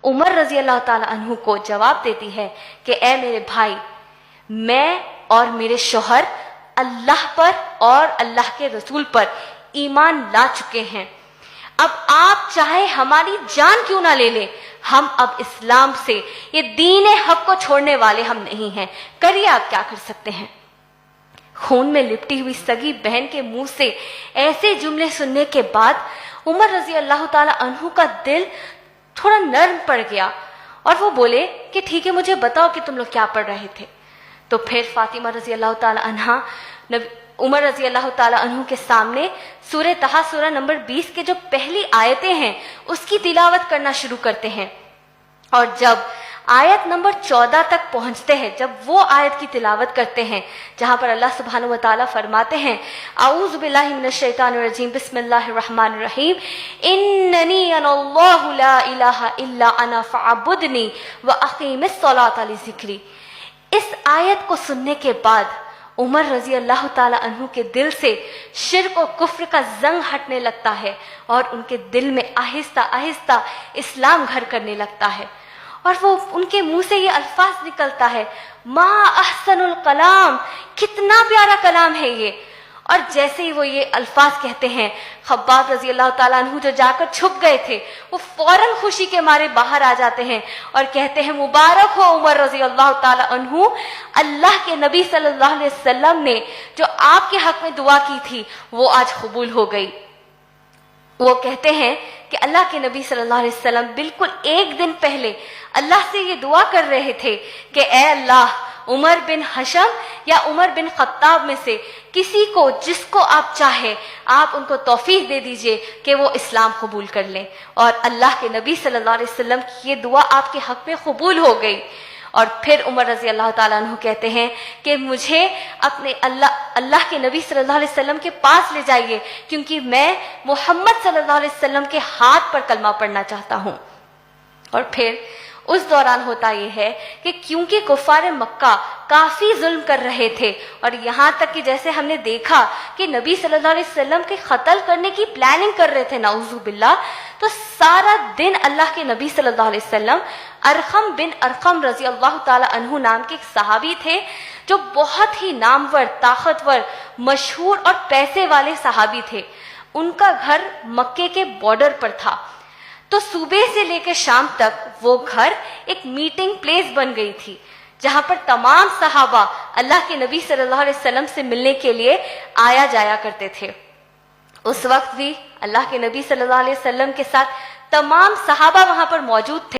عمر رضی اللہ تعالی عنہ کو جواب دیتی ہے کہ اے میرے بھائی، میں اور میرے شوہر اللہ پر اور اللہ کے رسول پر ایمان لا چکے ہیں، اب آپ چاہے ہماری جان کیوں نہ لے لیں، ہم اب اسلام سے، یہ دین حق کو چھوڑنے والے ہم نہیں ہیں، کریے آپ کیا کر سکتے ہیں۔ خون میں لپٹی ہوئی سگی بہن کے منہ سے ایسے جملے سننے کے بعد عمر رضی اللہ تعالی عنہ کا دل تھوڑا نرم پڑ گیا اور وہ بولے کہ ٹھیک ہے، مجھے بتاؤ کہ تم لوگ کیا پڑھ رہے تھے۔ تو پھر فاطمہ رضی اللہ تعالی عنہ عمر رضی اللہ تعالی عنہ کے سامنے سورہ طٰہٰ سورہ نمبر 20 کے جو پہلی آیتیں ہیں اس کی تلاوت کرنا شروع کرتے ہیں، اور جب آیت نمبر 14 تک پہنچتے ہیں، جب وہ آیت کی تلاوت کرتے ہیں جہاں پر اللہ سبحانہ و تعالیٰ فرماتے ہیں اعوذ باللہ من الشیطان الرجیم بسم اللہ الرحمن الرحیم اننی انا اللہ لا الہ الا انا فاعبدنی واقیم الصلاۃ لذکری، اس آیت کو سننے کے بعد عمر رضی اللہ تعالی عنہ کے دل سے شرک و کفر کا زنگ ہٹنے لگتا ہے اور ان کے دل میں آہستہ آہستہ اسلام گھر کرنے لگتا ہے، اور وہ ان کے منہ سے یہ الفاظ نکلتا ہے ما احسن الکلام، کتنا پیارا کلام ہے یہ۔ اور جیسے ہی وہ یہ الفاظ کہتے ہیں، خباب رضی اللہ تعالیٰ عنہ جو جا کر چھپ گئے تھے وہ فوراً خوشی کے مارے باہر آ جاتے ہیں اور کہتے ہیں مبارک ہو عمر رضی اللہ تعالیٰ عنہ، اللہ کے نبی صلی اللہ علیہ وسلم نے جو آپ کے حق میں دعا کی تھی وہ آج قبول ہو گئی۔ وہ کہتے ہیں کہ اللہ کے نبی صلی اللہ علیہ وسلم بالکل ایک دن پہلے اللہ سے یہ دعا کر رہے تھے کہ اے اللہ، عمر بن حشم یا عمر بن خطاب میں سے کسی کو، جس کو آپ چاہے، آپ ان کو توفیق دے دیجئے کہ وہ اسلام قبول کر لیں، اور اللہ کے نبی صلی اللہ علیہ وسلم کی یہ دعا آپ کے حق میں قبول ہو گئی۔ اور پھر عمر رضی اللہ تعالیٰ عنہ کہتے ہیں کہ مجھے اپنے اللہ کے نبی صلی اللہ علیہ وسلم کے پاس لے جائیے، کیونکہ میں محمد صلی اللہ علیہ وسلم کے ہاتھ پر کلمہ پڑھنا چاہتا ہوں۔ اور پھر اس دوران ہوتا یہ ہے کہ کیونکہ کفار مکہ کافی ظلم کر رہے تھے، اور یہاں تک کہ جیسے ہم نے دیکھا کہ نبی صلی اللہ علیہ وسلم کے قتل کرنے کی پلاننگ کر رہے تھے نعوذ باللہ، تو سارا دن اللہ کے نبی صلی اللہ علیہ وسلم ارقم بن ارقم رضی اللہ تعالی عنہ نام کے ایک صحابی تھے جو بہت ہی نامور، طاقتور، مشہور اور پیسے والے صحابی تھے، ان کا گھر مکے کے بارڈر پر تھا، تو صبح سے لے کے شام تک وہ گھر ایک میٹنگ پلیس بن گئی تھی جہاں پر تمام صحابہ اللہ کے نبی صلی اللہ علیہ وسلم سے ملنے کے لیے آیا جایا کرتے تھے۔ اس وقت بھی اللہ کے نبی صلی اللہ علیہ وسلم کے ساتھ تمام صحابہ وہاں پر موجود تھے۔